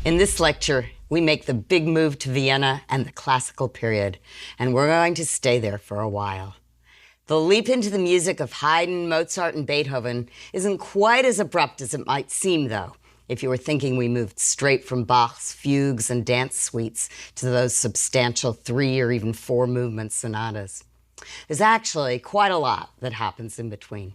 In this lecture, we make the big move to Vienna and the classical period, and we're going to stay there for a while. The leap into the music of Haydn, Mozart, and Beethoven isn't quite as abrupt as it might seem, though, if you were thinking we moved straight from Bach's fugues and dance suites to those substantial 3 or even 4 movement sonatas. There's actually quite a lot that happens in between.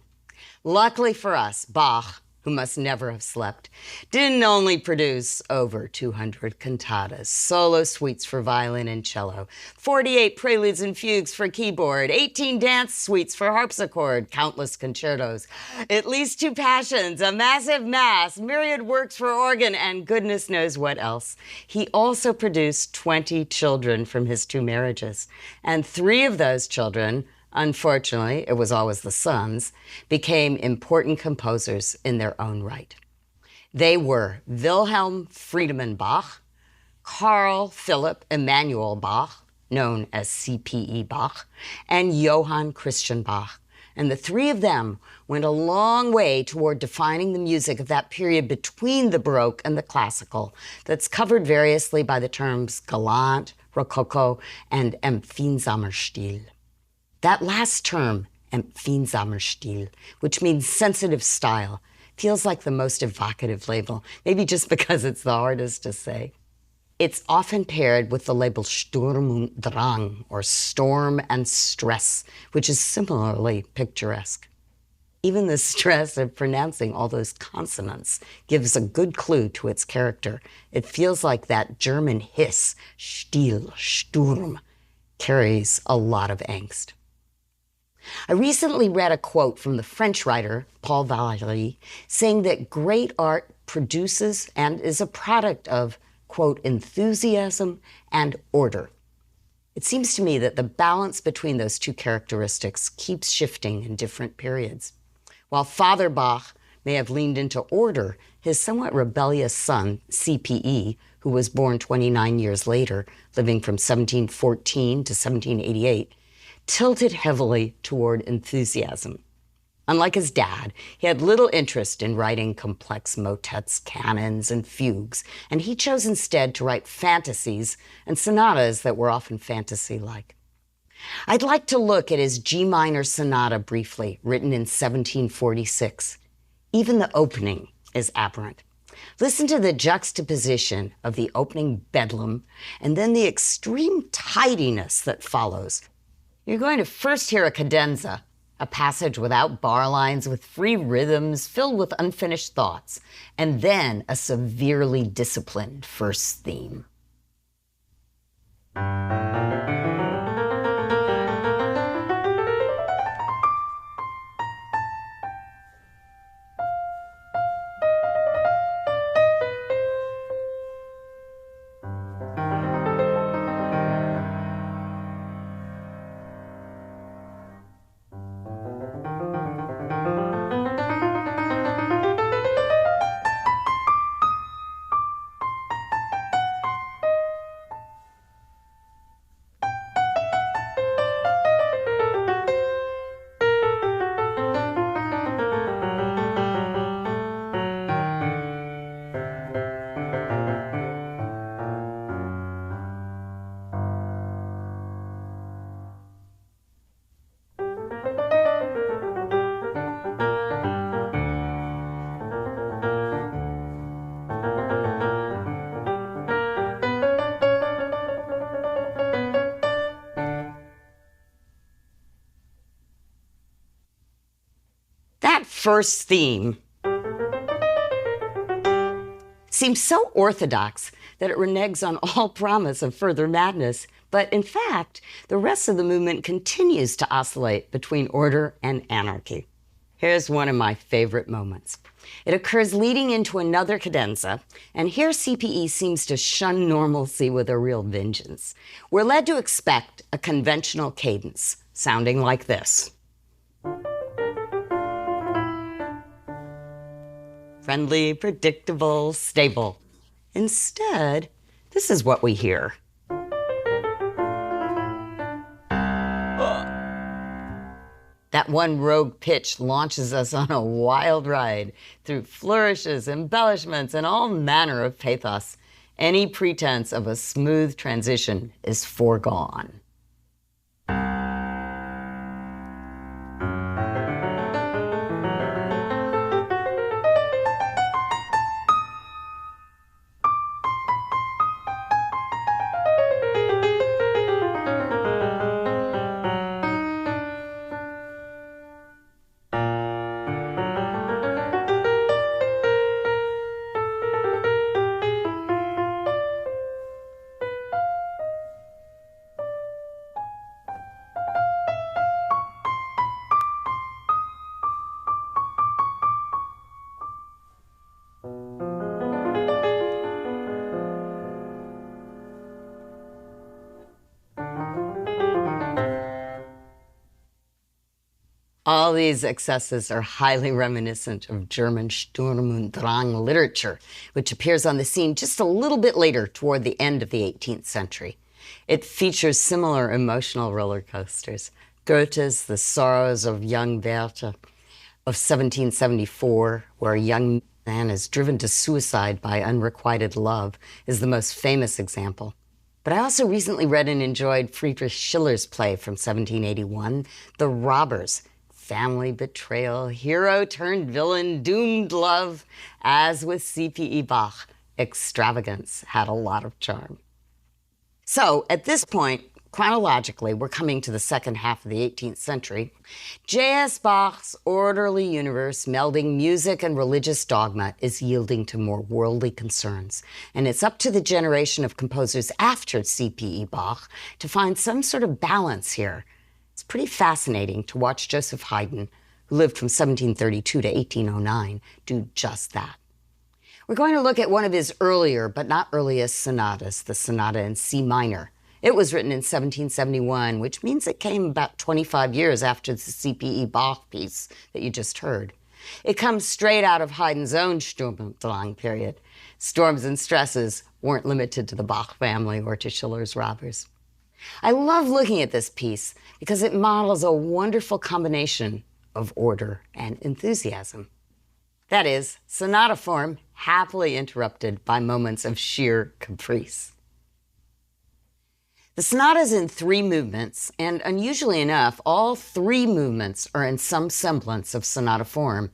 Luckily for us, Bach, who must never have slept, didn't only produce over 200 cantatas, solo suites for violin and cello, 48 preludes and fugues for keyboard, 18 dance suites for harpsichord, countless concertos, at least 2 passions, a massive mass, myriad works for organ, and goodness knows what else. He also produced 20 children from his 2 marriages, and 3 of those children, unfortunately, it was always the sons, became important composers in their own right. They were Wilhelm Friedemann Bach, Carl Philipp Emanuel Bach, known as CPE Bach, and Johann Christian Bach. And the 3 of them went a long way toward defining the music of that period between the Baroque and the classical that's covered variously by the terms galant, rococo, and empfindsamer Stil. That last term, empfindsamer Stil, which means sensitive style, feels like the most evocative label, maybe just because it's the hardest to say. It's often paired with the label Sturm und Drang, or storm and stress, which is similarly picturesque. Even the stress of pronouncing all those consonants gives a good clue to its character. It feels like that German hiss, Stil, Sturm, carries a lot of angst. I recently read a quote from the French writer Paul Valéry saying that great art produces and is a product of, quote, enthusiasm and order. It seems to me that the balance between those 2 characteristics keeps shifting in different periods. While Father Bach may have leaned into order, his somewhat rebellious son, CPE, who was born 29 years later, living from 1714 to 1788, tilted heavily toward enthusiasm. Unlike his dad, he had little interest in writing complex motets, canons, and fugues, and he chose instead to write fantasies and sonatas that were often fantasy-like. I'd like to look at his G minor sonata briefly, written in 1746. Even the opening is aberrant. Listen to the juxtaposition of the opening bedlam and then the extreme tidiness that follows. You're going to first hear a cadenza, a passage without bar lines, with free rhythms filled with unfinished thoughts, and then a severely disciplined first theme. That first theme seems so orthodox that it reneges on all promise of further madness. But in fact, the rest of the movement continues to oscillate between order and anarchy. Here's one of my favorite moments. It occurs leading into another cadenza, and here CPE seems to shun normalcy with a real vengeance. We're led to expect a conventional cadence, sounding like this. Friendly, predictable, stable. Instead, this is what we hear. That one rogue pitch launches us on a wild ride through flourishes, embellishments, and all manner of pathos. Any pretense of a smooth transition is foregone. All these excesses are highly reminiscent of German Sturm und Drang literature, which appears on the scene just a little bit later toward the end of the 18th century. It features similar emotional roller coasters. Goethe's The Sorrows of Young Werther of 1774, where a young man is driven to suicide by unrequited love, is the most famous example. But I also recently read and enjoyed Friedrich Schiller's play from 1781, The Robbers. Family betrayal, hero turned villain, doomed love. As with C.P.E. Bach, extravagance had a lot of charm. So at this point, chronologically, we're coming to the second half of the 18th century. J.S. Bach's orderly universe, melding music and religious dogma, is yielding to more worldly concerns. And it's up to the generation of composers after C.P.E. Bach to find some sort of balance here. It's pretty fascinating to watch Joseph Haydn, who lived from 1732 to 1809, do just that. We're going to look at one of his earlier, but not earliest sonatas, the Sonata in C minor. It was written in 1771, which means it came about 25 years after the C.P.E. Bach piece that you just heard. It comes straight out of Haydn's own Sturm und Drang period. Storms and stresses weren't limited to the Bach family or to Schiller's Robbers. I love looking at this piece because it models a wonderful combination of order and enthusiasm. That is, sonata form happily interrupted by moments of sheer caprice. The sonata is in 3 movements, and unusually enough, all 3 movements are in some semblance of sonata form.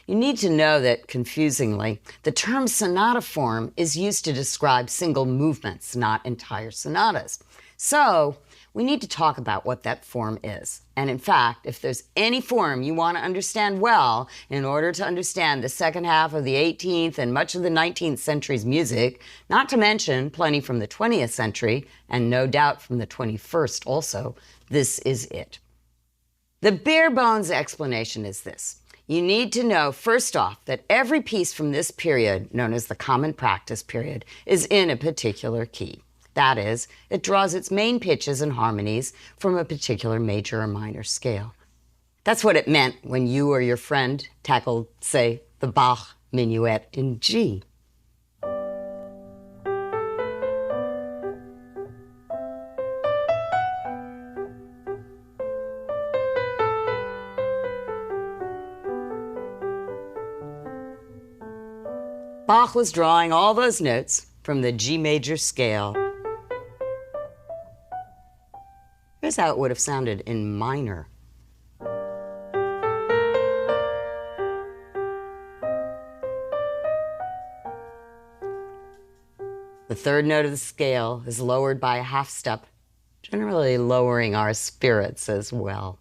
You need to know that, confusingly, the term sonata form is used to describe single movements, not entire sonatas. So we need to talk about what that form is. And in fact, if there's any form you want to understand well in order to understand the second half of the 18th and much of the 19th century's music, not to mention plenty from the 20th century, and no doubt from the 21st also, this is it. The bare bones explanation is this. You need to know, first off, that every piece from this period, known as the common practice period, is in a particular key. That is, it draws its main pitches and harmonies from a particular major or minor scale. That's what it meant when you or your friend tackled, say, the Bach Minuet in G. Bach was drawing all those notes from the G major scale. Here's how it would have sounded in minor. The third note of the scale is lowered by a half step, generally lowering our spirits as well.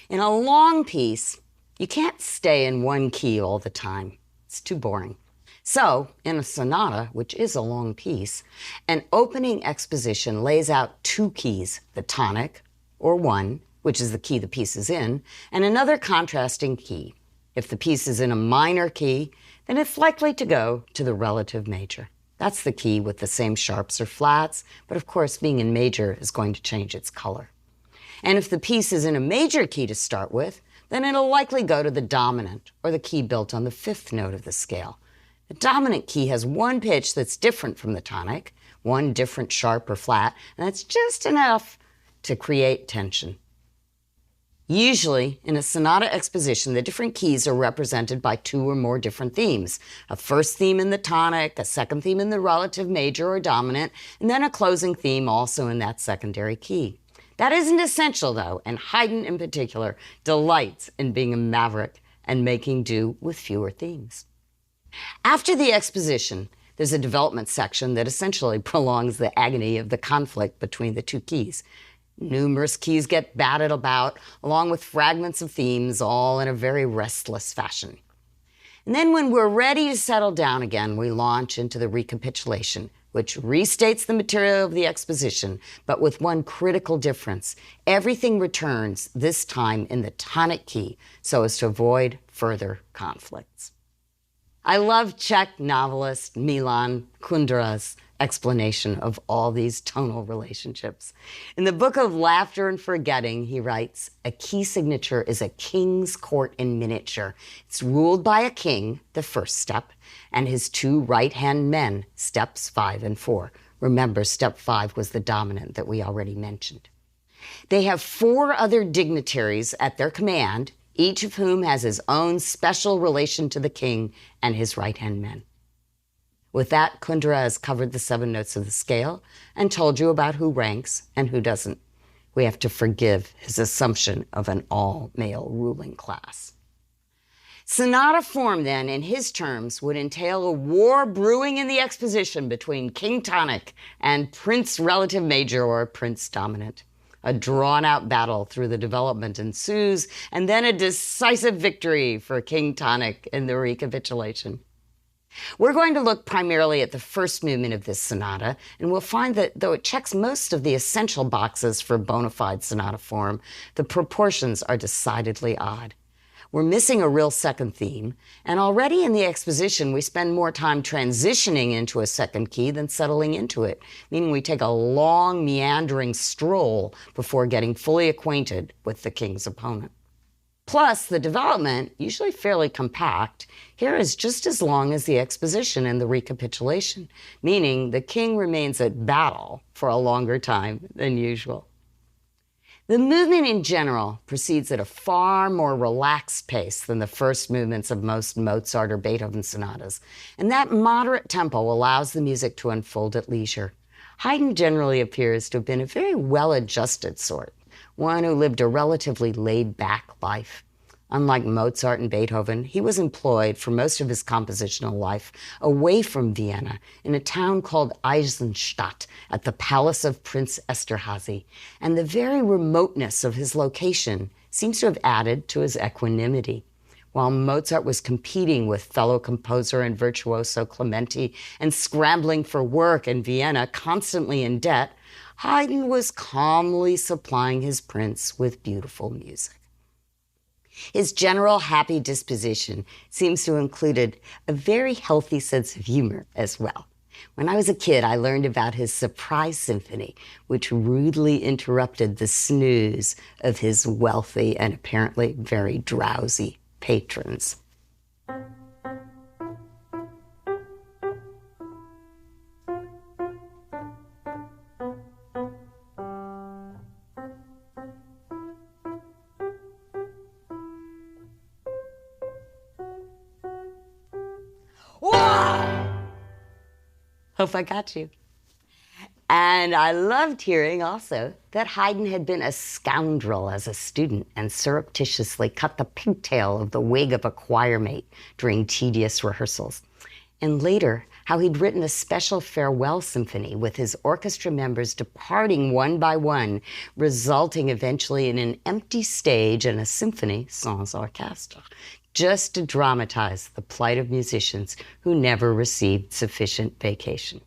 In a long piece, you can't stay in one key all the time. It's too boring. So, in a sonata, which is a long piece, an opening exposition lays out 2 keys, the tonic, or 1, which is the key the piece is in, and another contrasting key. If the piece is in a minor key, then it's likely to go to the relative major. That's the key with the same sharps or flats, but of course, being in major is going to change its color. And if the piece is in a major key to start with, then it'll likely go to the dominant, or the key built on the 5th note of the scale. The dominant key has 1 pitch that's different from the tonic, 1 different sharp or flat, and that's just enough to create tension. Usually, in a sonata exposition, the different keys are represented by two or more different themes. A first theme in the tonic, a second theme in the relative major or dominant, and then a closing theme also in that secondary key. That isn't essential, though, and Haydn in particular delights in being a maverick and making do with fewer themes. After the exposition, there's a development section that essentially prolongs the agony of the conflict between the two keys. Numerous keys get batted about, along with fragments of themes, all in a very restless fashion. And then when we're ready to settle down again, we launch into the recapitulation, which restates the material of the exposition, but with one critical difference. Everything returns, this time in the tonic key, so as to avoid further conflicts. I love Czech novelist Milan Kundera's explanation of all these tonal relationships. In the book of Laughter and Forgetting, he writes, "A key signature is a king's court in miniature. It's ruled by a king, the first step, and his two right-hand men, steps 5 and 4. Remember, step 5 was the dominant that we already mentioned. They have 4 other dignitaries at their command, each of whom has his own special relation to the king and his right-hand men." With that, Kundera has covered the 7 notes of the scale and told you about who ranks and who doesn't. We have to forgive his assumption of an all-male ruling class. Sonata form, then, in his terms, would entail a war brewing in the exposition between King Tonic and Prince Relative Major or Prince Dominant. A drawn-out battle through the development ensues, and then a decisive victory for King Tonic in the recapitulation. We're going to look primarily at the first movement of this sonata, and we'll find that though it checks most of the essential boxes for bona fide sonata form, the proportions are decidedly odd. We're missing a real second theme, and already in the exposition we spend more time transitioning into a second key than settling into it, meaning we take a long, meandering stroll before getting fully acquainted with the king's opponent. Plus, the development, usually fairly compact, here is just as long as the exposition and the recapitulation, meaning the king remains at battle for a longer time than usual. The movement in general proceeds at a far more relaxed pace than the first movements of most Mozart or Beethoven sonatas, and that moderate tempo allows the music to unfold at leisure. Haydn generally appears to have been a very well-adjusted sort, one who lived a relatively laid-back life. Unlike Mozart and Beethoven, he was employed for most of his compositional life away from Vienna in a town called Eisenstadt at the palace of Prince Esterhazy, and the very remoteness of his location seems to have added to his equanimity. While Mozart was competing with fellow composer and virtuoso Clementi and scrambling for work in Vienna, constantly in debt, Haydn was calmly supplying his prince with beautiful music. His general happy disposition seems to have included a very healthy sense of humor as well. When I was a kid, I learned about his surprise symphony, which rudely interrupted the snooze of his wealthy and apparently very drowsy patrons. Wow! Hope I got you. And I loved hearing also that Haydn had been a scoundrel as a student and surreptitiously cut the pigtail of the wig of a choir mate during tedious rehearsals. And later, how he'd written a special farewell symphony with his orchestra members departing one by one, resulting eventually in an empty stage and a symphony sans orchestre, just to dramatize the plight of musicians who never received sufficient vacation.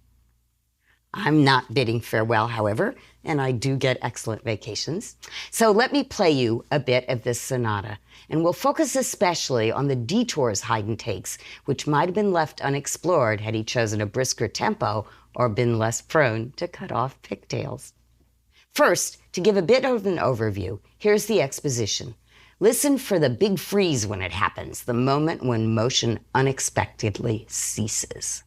I'm not bidding farewell, however, and I do get excellent vacations. So let me play you a bit of this sonata, and we'll focus especially on the detours Haydn takes, which might have been left unexplored had he chosen a brisker tempo or been less prone to cut off pigtails. First, to give a bit of an overview, here's the exposition. Listen for the big freeze when it happens, the moment when motion unexpectedly ceases.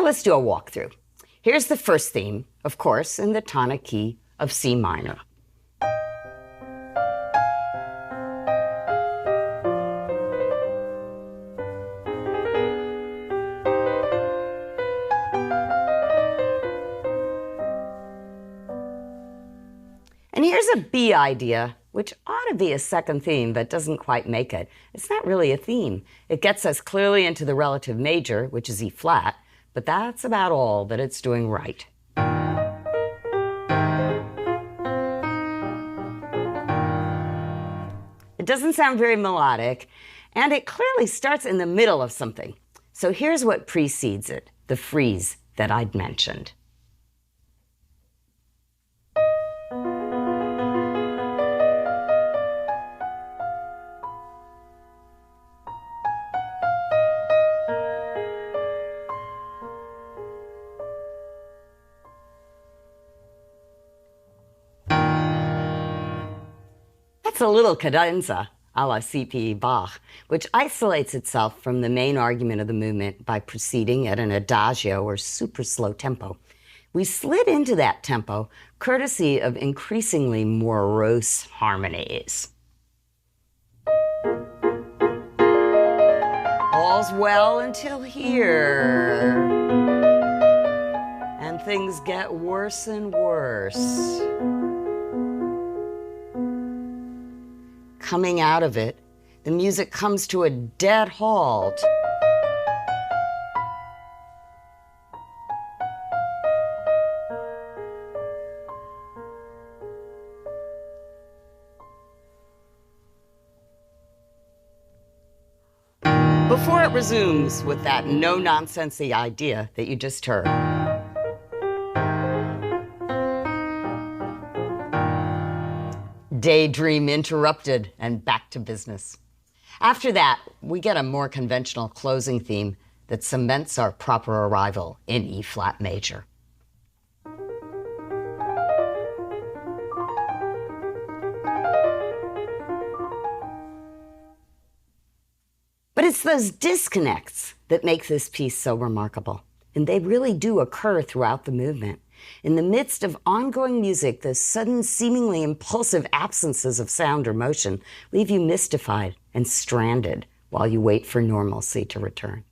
let's do a walkthrough. Here's the first theme, of course, in the tonic key of C minor. And here's a B idea, which ought to be a second theme, but doesn't quite make it. It's not really a theme. It gets us clearly into the relative major, which is E flat, but that's about all that it's doing right. It doesn't sound very melodic, and it clearly starts in the middle of something. So here's what precedes it, the freeze that I'd mentioned. It's a little cadenza, a la C.P.E. Bach, which isolates itself from the main argument of the movement by proceeding at an adagio or super slow tempo. We slid into that tempo courtesy of increasingly morose harmonies. All's well until here, and things get worse and worse. Coming out of it, the music comes to a dead halt. Before it resumes with that no-nonsensy idea that you just heard. Daydream interrupted and back to business. After that, we get a more conventional closing theme that cements our proper arrival in E flat major. But it's those disconnects that make this piece so remarkable, and they really do occur throughout the movement. In the midst of ongoing music, those sudden, seemingly impulsive absences of sound or motion leave you mystified and stranded while you wait for normalcy to return.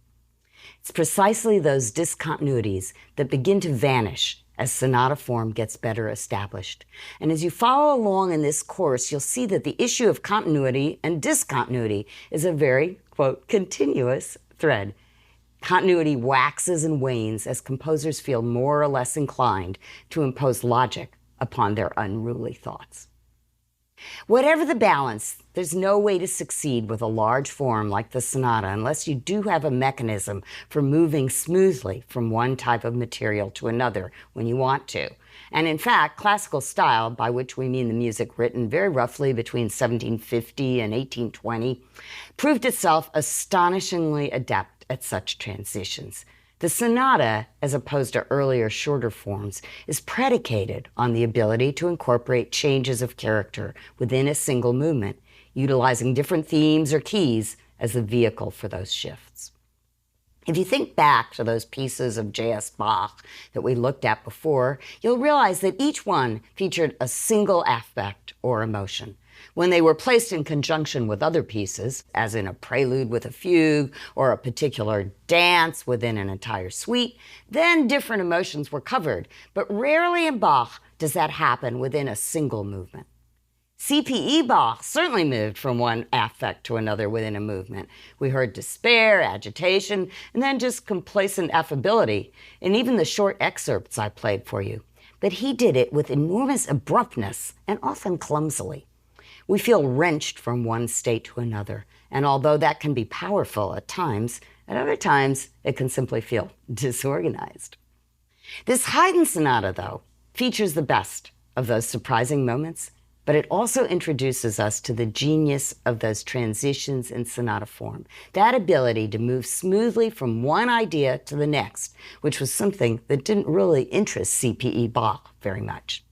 It's precisely those discontinuities that begin to vanish as sonata form gets better established. And as you follow along in this course, you'll see that the issue of continuity and discontinuity is a very, quote, continuous thread. Continuity waxes and wanes as composers feel more or less inclined to impose logic upon their unruly thoughts. Whatever the balance, there's no way to succeed with a large form like the sonata unless you do have a mechanism for moving smoothly from one type of material to another when you want to. And in fact, classical style, by which we mean the music written very roughly between 1750 and 1820, proved itself astonishingly adept at such transitions. The sonata, as opposed to earlier shorter forms, is predicated on the ability to incorporate changes of character within a single movement, utilizing different themes or keys as the vehicle for those shifts. If you think back to those pieces of J.S. Bach that we looked at before, you'll realize that each one featured a single affect or emotion. When they were placed in conjunction with other pieces, as in a prelude with a fugue or a particular dance within an entire suite, then different emotions were covered. But rarely in Bach does that happen within a single movement. C.P.E. Bach certainly moved from one affect to another within a movement. We heard despair, agitation, and then just complacent affability in even the short excerpts I played for you. But he did it with enormous abruptness and often clumsily. We feel wrenched from one state to another, and although that can be powerful at other times it can simply feel disorganized. This Haydn sonata, though, features the best of those surprising moments, but it also introduces us to the genius of those transitions in sonata form, that ability to move smoothly from one idea to the next, which was something that didn't really interest C.P.E. Bach very much.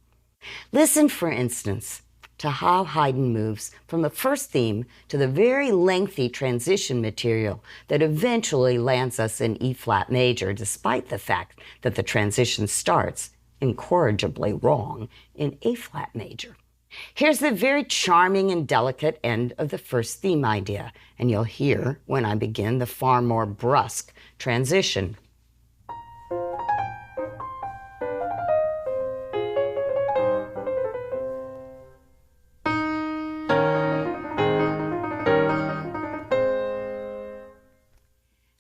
Listen, for instance, to how Haydn moves from the first theme to the very lengthy transition material that eventually lands us in E-flat major, despite the fact that the transition starts, incorrigibly wrong, in A-flat major. Here's the very charming and delicate end of the first theme idea, and you'll hear, when I begin, the far more brusque transition.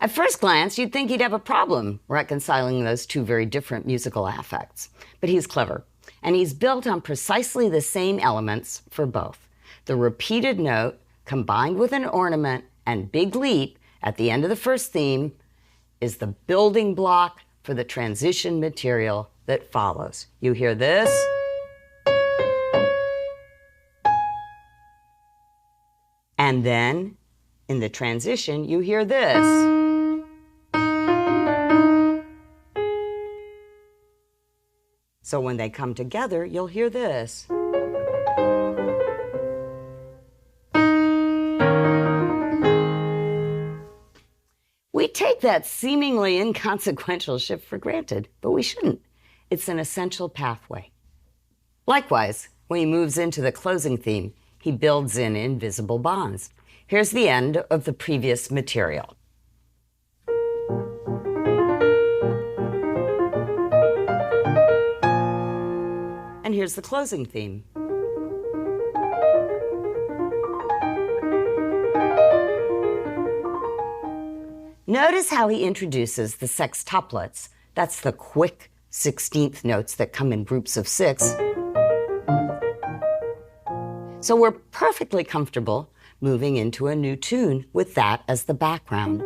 At first glance, you'd think he'd have a problem reconciling those two very different musical affects. But he's clever, and he's built on precisely the same elements for both. The repeated note, combined with an ornament and big leap at the end of the first theme, is the building block for the transition material that follows. You hear this. And then, in the transition, you hear this. So when they come together, you'll hear this. We take that seemingly inconsequential shift for granted, but we shouldn't. It's an essential pathway. Likewise, when he moves into the closing theme, he builds in invisible bonds. Here's the end of the previous material. And here's the closing theme. Notice how he introduces the sextuplets. That's the quick 16th notes that come in groups of 6. So we're perfectly comfortable moving into a new tune with that as the background.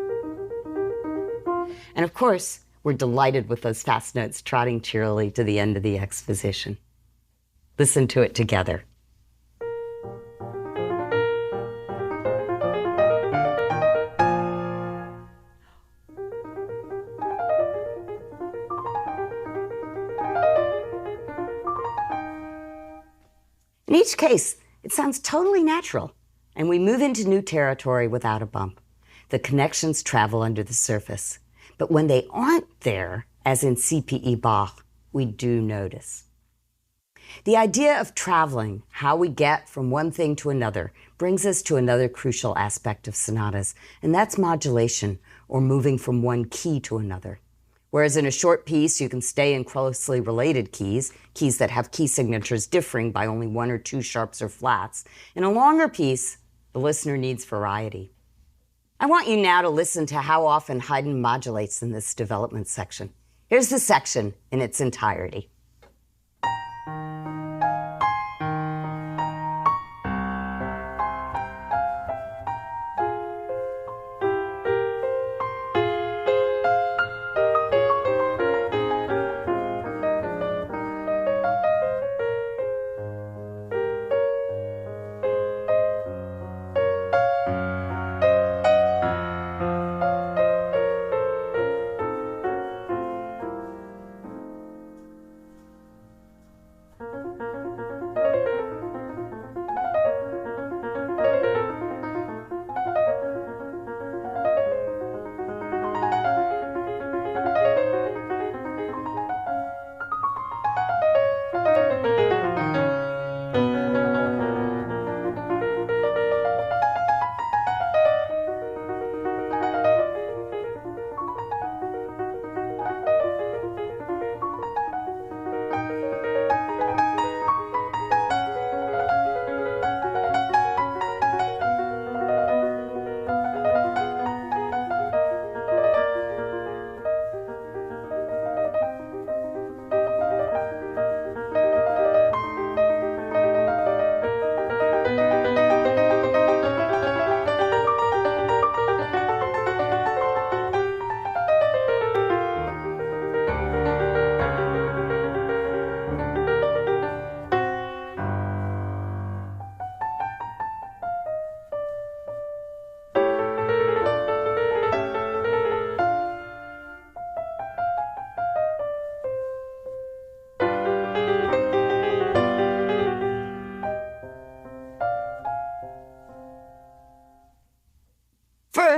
And of course, we're delighted with those fast notes trotting cheerily to the end of the exposition. Listen to it together. In each case, it sounds totally natural, and we move into new territory without a bump. The connections travel under the surface. But when they aren't there, as in CPE Bach, we do notice. The idea of traveling, how we get from one thing to another, brings us to another crucial aspect of sonatas, and that's modulation, or moving from one key to another. Whereas in a short piece, you can stay in closely related keys, keys that have key signatures differing by only 1 or 2 sharps or flats. In a longer piece, the listener needs variety. I want you now to listen to how often Haydn modulates in this development section. Here's the section in its entirety.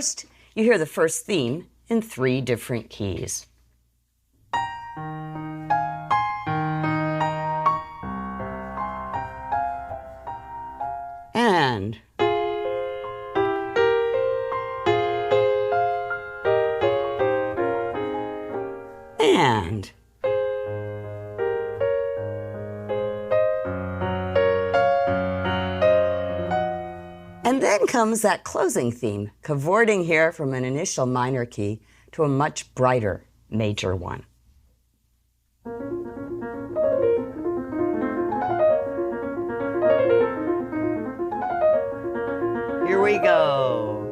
First, you hear the first theme in 3 different keys. And then comes that closing theme, cavorting here from an initial minor key to a much brighter major one. Here we go.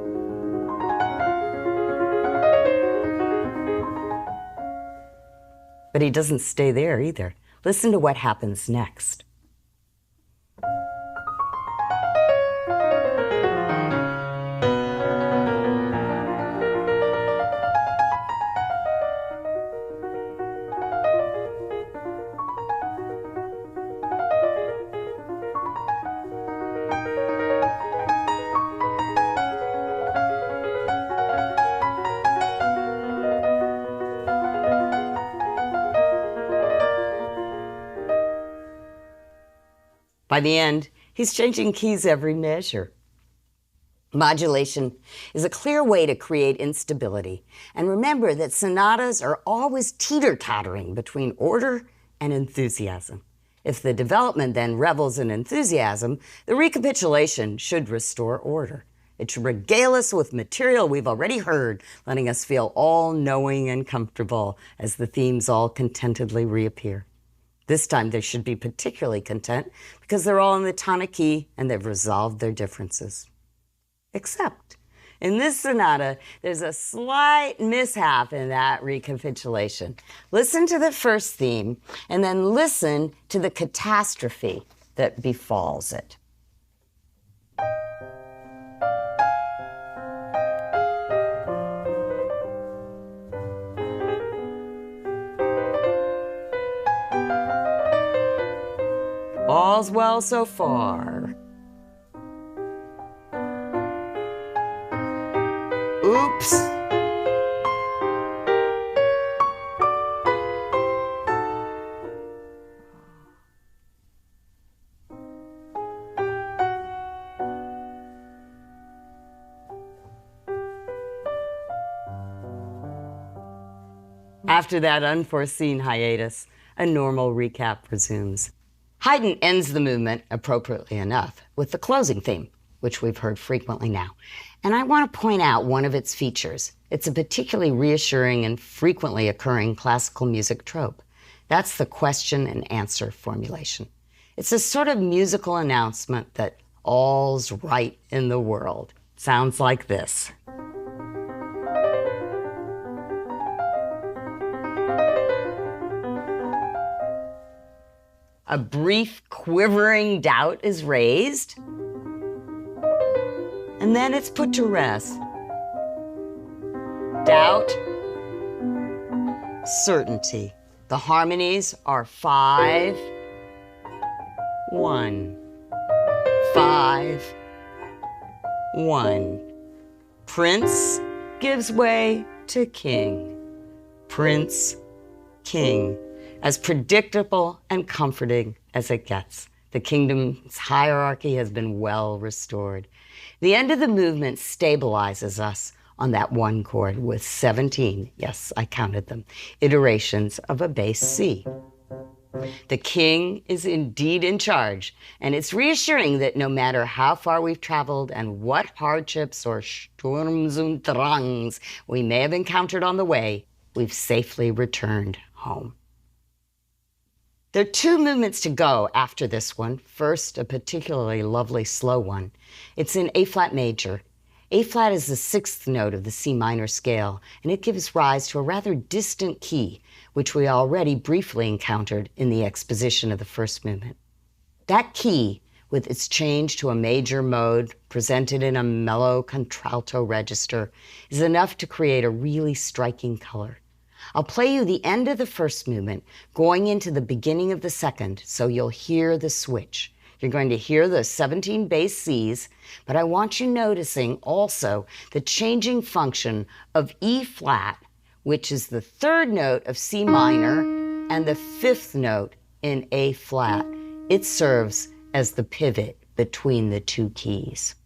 But he doesn't stay there either. Listen to what happens next. By the end, he's changing keys every measure. Modulation is a clear way to create instability. And remember that sonatas are always teeter-tottering between order and enthusiasm. If the development then revels in enthusiasm, the recapitulation should restore order. It should regale us with material we've already heard, letting us feel all-knowing and comfortable as the themes all contentedly reappear. This time they should be particularly content because they're all in the tonic key and they've resolved their differences. Except, in this sonata, there's a slight mishap in that recapitulation. Listen to the first theme and then listen to the catastrophe that befalls it. All's well so far. Oops. After that unforeseen hiatus, a normal recap resumes. Haydn ends the movement, appropriately enough, with the closing theme, which we've heard frequently now. And I want to point out one of its features. It's a particularly reassuring and frequently occurring classical music trope. That's the question and answer formulation. It's a sort of musical announcement that all's right in the world. Sounds like this. A brief, quivering doubt is raised, and then it's put to rest. Doubt, certainty. The harmonies are 5, 1, 5, 1. Prince gives way to king. Prince, king. As predictable and comforting as it gets. The kingdom's hierarchy has been well restored. The end of the movement stabilizes us on that one chord with 17, yes, I counted them, iterations of a bass C. The king is indeed in charge, and it's reassuring that no matter how far we've traveled and what hardships or Sturms und Drangs we may have encountered on the way, we've safely returned home. There are 2 movements to go after this one. First, a particularly lovely slow one. It's in A-flat major. A-flat is the 6th note of the C minor scale, and it gives rise to a rather distant key, which we already briefly encountered in the exposition of the first movement. That key, with its change to a major mode presented in a mellow contralto register, is enough to create a really striking color. I'll play you the end of the first movement, going into the beginning of the second, so you'll hear the switch. You're going to hear the 17 bass Cs, but I want you noticing also the changing function of E flat, which is the third note of C minor, and the fifth note in A flat. It serves as the pivot between the two keys.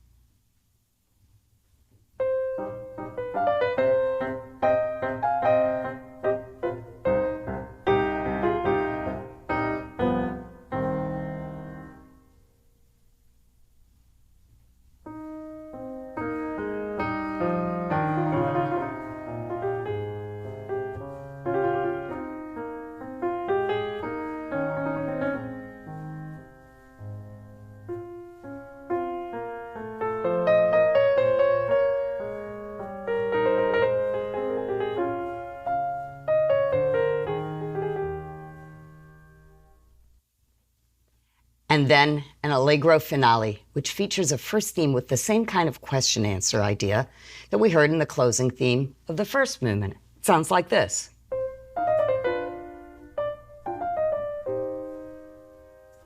And then an allegro finale, which features a first theme with the same kind of question-answer idea that we heard in the closing theme of the first movement. It sounds like this.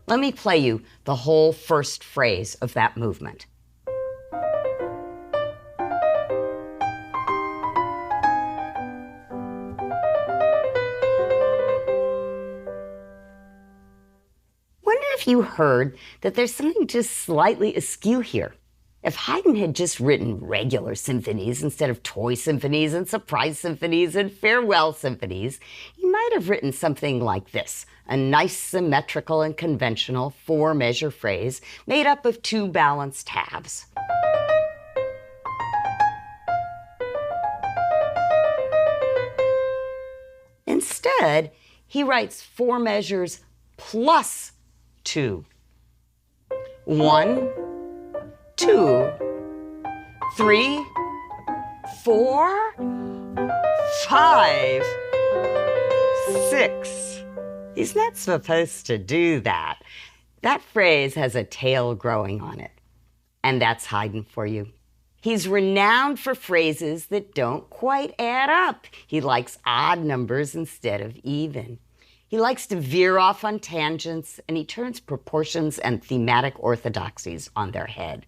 Let me play you the whole first phrase of that movement. If you heard that there's something just slightly askew here. If Haydn had just written regular symphonies instead of toy symphonies and surprise symphonies and farewell symphonies, he might have written something like this, a nice symmetrical and conventional four-measure phrase made up of two balanced halves. Instead, he writes four measures plus 2. 1, 2, 3, 4, 5, 6. He's not supposed to do that. That phrase has a tail growing on it. And that's Haydn for you. He's renowned for phrases that don't quite add up. He likes odd numbers instead of even. He likes to veer off on tangents, and he turns proportions and thematic orthodoxies on their head.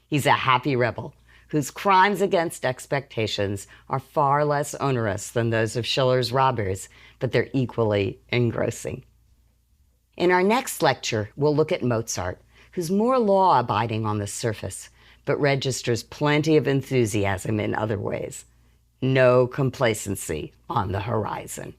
He's a happy rebel whose crimes against expectations are far less onerous than those of Schiller's robbers, but they're equally engrossing. In our next lecture, we'll look at Mozart, who's more law-abiding on the surface, but registers plenty of enthusiasm in other ways. No complacency on the horizon.